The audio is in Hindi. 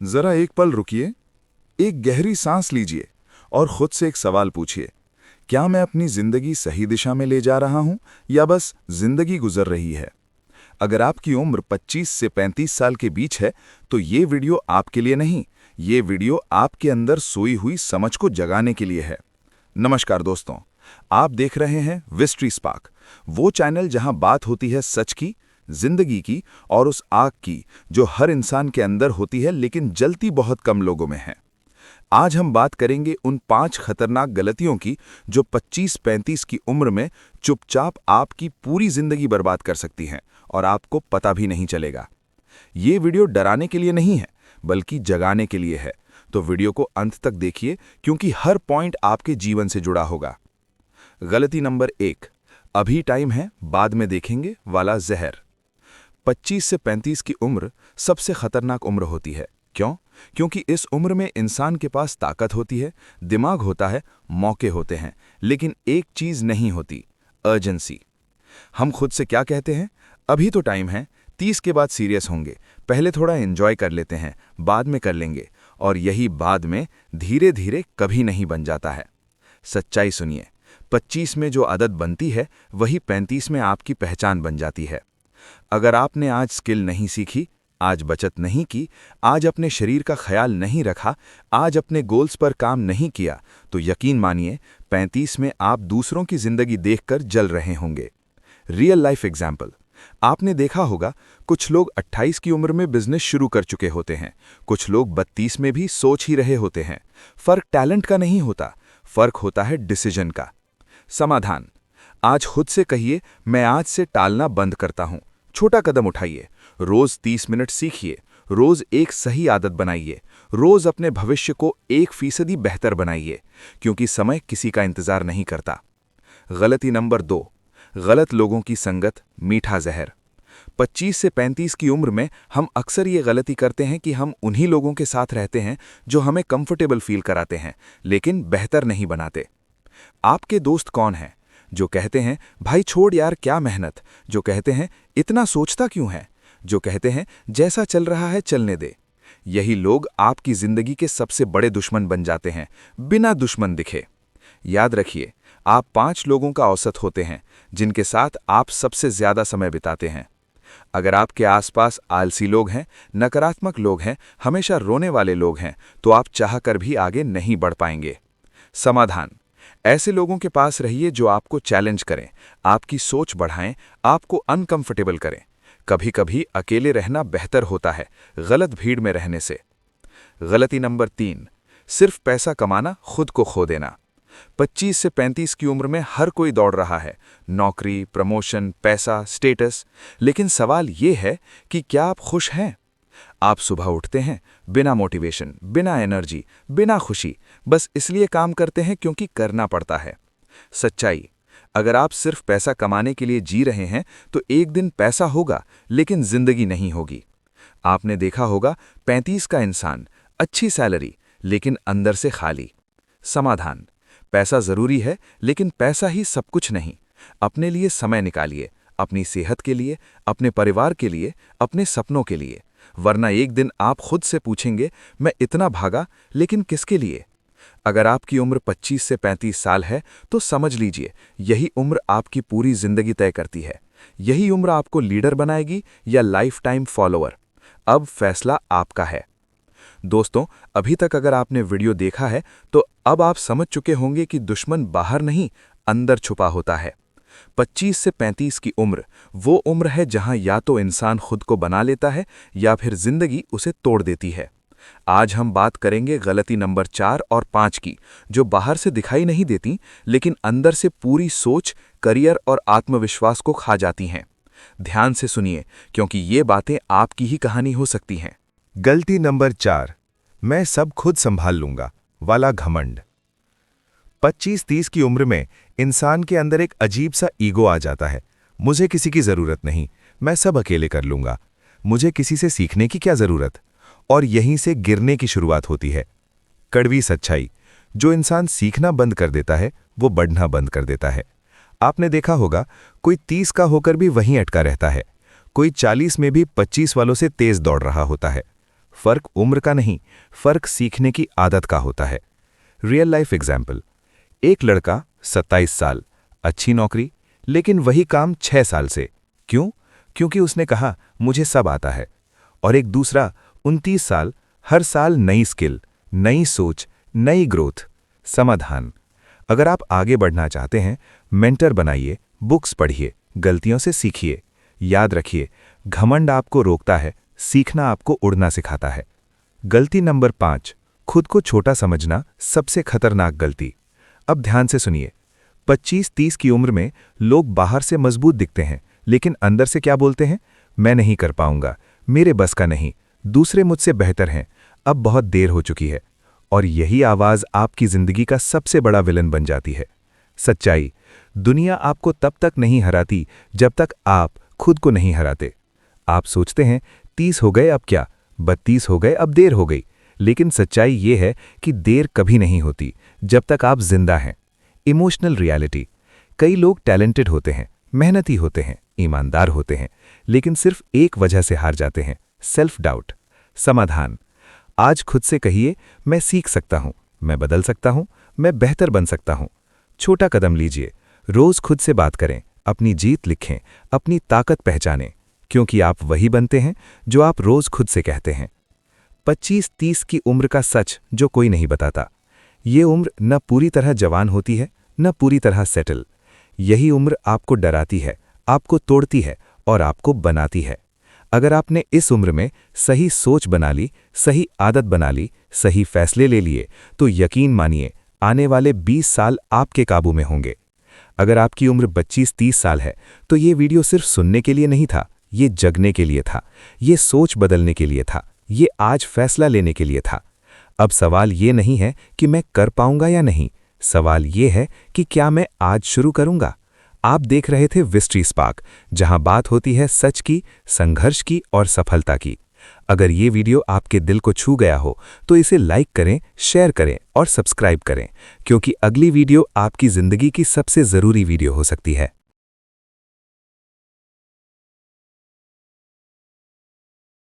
जरा एक पल रुकिए, एक गहरी सांस लीजिए और खुद से एक सवाल पूछिए, क्या मैं अपनी जिंदगी सही दिशा में ले जा रहा हूं या बस जिंदगी गुजर रही है? अगर आपकी उम्र 25 से 35 साल के बीच है, तो ये वीडियो आपके लिए नहीं, ये वीडियो आपके अंदर सोई हुई समझ को जगाने के लिए है। नमस्कार दोस्तों, आप देख रहे हैं विस्ट्री स्पार्क, वो चैनल जहां बात होती है सच की, जिंदगी की और उस आग की जो हर इंसान के अंदर होती है लेकिन जलती बहुत कम लोगों में है। आज हम बात करेंगे उन 5 खतरनाक गलतियों की जो 25-35 की उम्र में चुपचाप आपकी पूरी जिंदगी बर्बाद कर सकती हैं और आपको पता भी नहीं चलेगा। ये वीडियो डराने के लिए नहीं है, बल्कि जगाने के लिए है, तो वीडियो को अंत तक देखिए क्योंकि हर पॉइंट आपके जीवन से जुड़ा होगा। गलती नंबर 1, अभी टाइम है बाद में देखेंगे वाला जहर। 25 से 35 की उम्र सबसे खतरनाक उम्र होती है। क्यों? क्योंकि इस उम्र में इंसान के पास ताकत होती है, दिमाग होता है, मौके होते हैं, लेकिन एक चीज नहीं होती, अर्जेंसी। हम खुद से क्या कहते हैं? अभी तो टाइम है, 30 के बाद सीरियस होंगे, पहले थोड़ा एंजॉय कर लेते हैं, बाद में कर लेंगे। और यही बाद में धीरे धीरे कभी नहीं बन जाता है। सच्चाई सुनिए, 25 में जो आदत बनती है वही 35 में आपकी पहचान बन जाती है। अगर आपने आज स्किल नहीं सीखी, आज बचत नहीं की, आज अपने शरीर का ख्याल नहीं रखा, आज अपने गोल्स पर काम नहीं किया, तो यकीन मानिए 35 में आप दूसरों की जिंदगी देखकर जल रहे होंगे। रियल लाइफ एग्जाम्पल, आपने देखा होगा कुछ लोग 28 की उम्र में बिजनेस शुरू कर चुके होते हैं, कुछ लोग 32 में भी सोच ही रहे होते हैं। फर्क टैलेंट का नहीं होता, फर्क होता है डिसीजन का। समाधान, आज खुद से कहिए, मैं आज से टालना बंद करता हूं। छोटा कदम उठाइए, रोज 30 मिनट सीखिए, रोज एक सही आदत बनाइए, रोज अपने भविष्य को 1% बेहतर बनाइए, क्योंकि समय किसी का इंतजार नहीं करता। गलती नंबर 2, गलत लोगों की संगत मीठा जहर। 25 से 35 की उम्र में हम अक्सर ये गलती करते हैं कि हम उन्हीं लोगों के साथ रहते हैं जो हमें कंफर्टेबल फील कराते हैं, लेकिन बेहतर नहीं बनाते। आपके दोस्त कौन हैं? जो कहते हैं भाई छोड़ यार क्या मेहनत, जो कहते हैं इतना सोचता क्यों है, जो कहते हैं जैसा चल रहा है चलने दे। यही लोग आपकी जिंदगी के सबसे बड़े दुश्मन बन जाते हैं, बिना दुश्मन दिखे। याद रखिए, आप 5 लोगों का औसत होते हैं जिनके साथ आप सबसे ज्यादा समय बिताते हैं। अगर आपके आसपास आलसी लोग हैं, नकारात्मक लोग हैं, हमेशा रोने वाले लोग हैं, तो आप चाहकर भी आगे नहीं बढ़ पाएंगे। समाधान, ऐसे लोगों के पास रहिए जो आपको चैलेंज करें, आपकी सोच बढ़ाएं, आपको अनकंफर्टेबल करें। कभी कभी अकेले रहना बेहतर होता है गलत भीड़ में रहने से। गलती नंबर 3, सिर्फ पैसा कमाना, खुद को खो देना। 25 से 35 की उम्र में हर कोई दौड़ रहा है, नौकरी, प्रमोशन, पैसा, स्टेटस। लेकिन सवाल ये है कि क्या आप खुश हैं? आप सुबह उठते हैं बिना मोटिवेशन, बिना एनर्जी, बिना खुशी, बस इसलिए काम करते हैं क्योंकि करना पड़ता है। सच्चाई, अगर आप सिर्फ पैसा कमाने के लिए जी रहे हैं तो एक दिन पैसा होगा लेकिन जिंदगी नहीं होगी। आपने देखा होगा 35 का इंसान, अच्छी सैलरी लेकिन अंदर से खाली। समाधान, पैसा जरूरी है लेकिन पैसा ही सब कुछ नहीं। अपने लिए समय निकालिए, अपनी सेहत के लिए, अपने परिवार के लिए, अपने सपनों के लिए, वरना एक दिन आप खुद से पूछेंगे मैं इतना भागा लेकिन किसके लिए? अगर आपकी उम्र 25 से 35 साल है तो समझ लीजिए यही उम्र आपकी पूरी जिंदगी तय करती है। यही उम्र आपको लीडर बनाएगी या लाइफ टाइम फॉलोअर। अब फैसला आपका है। दोस्तों, अभी तक अगर आपने वीडियो देखा है तो अब आप समझ चुके होंगे कि दुश्मन बाहर नहीं, अंदर छुपा होता है। 25 से 35 की उम्र वो उम्र है जहां या तो इंसान खुद को बना लेता है या फिर जिंदगी उसे तोड़ देती है। आज हम बात करेंगे गलती नंबर 4 और 5 की, जो बाहर से दिखाई नहीं देती लेकिन अंदर से पूरी सोच, करियर और आत्मविश्वास को खा जाती हैं। ध्यान से सुनिए क्योंकि ये बातें आपकी ही कहानी हो सकती हैं। गलती नंबर 4, मैं सब खुद संभाल लूंगा वाला घमंड। 25-30 की उम्र में इंसान के अंदर एक अजीब सा ईगो आ जाता है। मुझे किसी की जरूरत नहीं, मैं सब अकेले कर लूंगा, मुझे किसी से सीखने की क्या जरूरत। और यहीं से गिरने की शुरुआत होती है। कड़वी सच्चाई, जो इंसान सीखना बंद कर देता है वो बढ़ना बंद कर देता है। आपने देखा होगा कोई 30 का होकर भी वहीं अटका रहता है, कोई 40 में भी 25 वालों से तेज दौड़ रहा होता है। फर्क उम्र का नहीं, फर्क सीखने की आदत का होता है। Real life example. एक लड़का 27 साल, अच्छी नौकरी, लेकिन वही काम 6 साल से। क्यों? क्योंकि उसने कहा मुझे सब आता है। और एक दूसरा 29 साल, हर साल नई स्किल, नई सोच, नई ग्रोथ। समाधान। अगर आप आगे बढ़ना चाहते हैं, मेंटर बनाइए, बुक्स पढ़िए, गलतियों से सीखिए। याद रखिए, घमंड आपको रोकता है, सीखना आपको उड़ना सिखाता है। गलती नंबर 5, खुद को छोटा समझना सबसे खतरनाक गलती। अब ध्यान से सुनिए। 25-30 की उम्र में लोग बाहर से मजबूत दिखते हैं, लेकिन अंदर से क्या बोलते हैं? मैं नहीं कर पाऊंगा, मेरे बस का नहीं, दूसरे मुझसे बेहतर हैं, अब बहुत देर हो चुकी है। और यही आवाज आपकी जिंदगी का सबसे बड़ा विलन बन जाती है। सच्चाई, दुनिया आपको तब तक नहीं हराती जब तक आप खुद को नहीं हराते। आप सोचते हैं 30 हो गए अब क्या, 32 हो गए अब देर हो गई, लेकिन सच्चाई ये है कि देर कभी नहीं होती जब तक आप जिंदा हैं। Emotional reality. कई लोग टैलेंटेड होते हैं, मेहनती होते हैं, ईमानदार होते हैं, लेकिन सिर्फ एक वजह से हार जाते हैं, सेल्फ डाउट। समाधान। आज खुद से कहिए, मैं सीख सकता हूं, मैं बदल सकता हूं, मैं बेहतर बन सकता हूं। छोटा कदम लीजिए, रोज खुद से बात करें, अपनी जीत लिखें, अपनी ताकत पहचानें, क्योंकि आप वही बनते हैं जो आप रोज खुद से कहते हैं। 25-30 की उम्र का सच जो कोई नहीं बताता। ये उम्र न पूरी तरह जवान होती है, न पूरी तरह सेटल। यही उम्र आपको डराती है, आपको तोड़ती है और आपको बनाती है। अगर आपने इस उम्र में सही सोच बना ली, सही आदत बना ली, सही फैसले ले लिए, तो यकीन मानिए आने वाले 20 साल आपके काबू में होंगे। अगर आपकी उम्र 25-30 साल है, तो ये वीडियो सिर्फ सुनने के लिए नहीं था, ये जगने के लिए था, ये सोच बदलने के लिए था, ये आज फैसला लेने के लिए था। अब सवाल ये नहीं है कि मैं कर पाऊंगा या नहीं, सवाल ये है कि क्या मैं आज शुरू करूंगा। आप देख रहे थे विस्ट्री स्पार्क, जहां बात होती है सच की, संघर्ष की और सफलता की। अगर ये वीडियो आपके दिल को छू गया हो तो इसे लाइक करें, शेयर करें और सब्सक्राइब करें, क्योंकि अगली वीडियो आपकी जिंदगी की सबसे जरूरी वीडियो हो सकती है।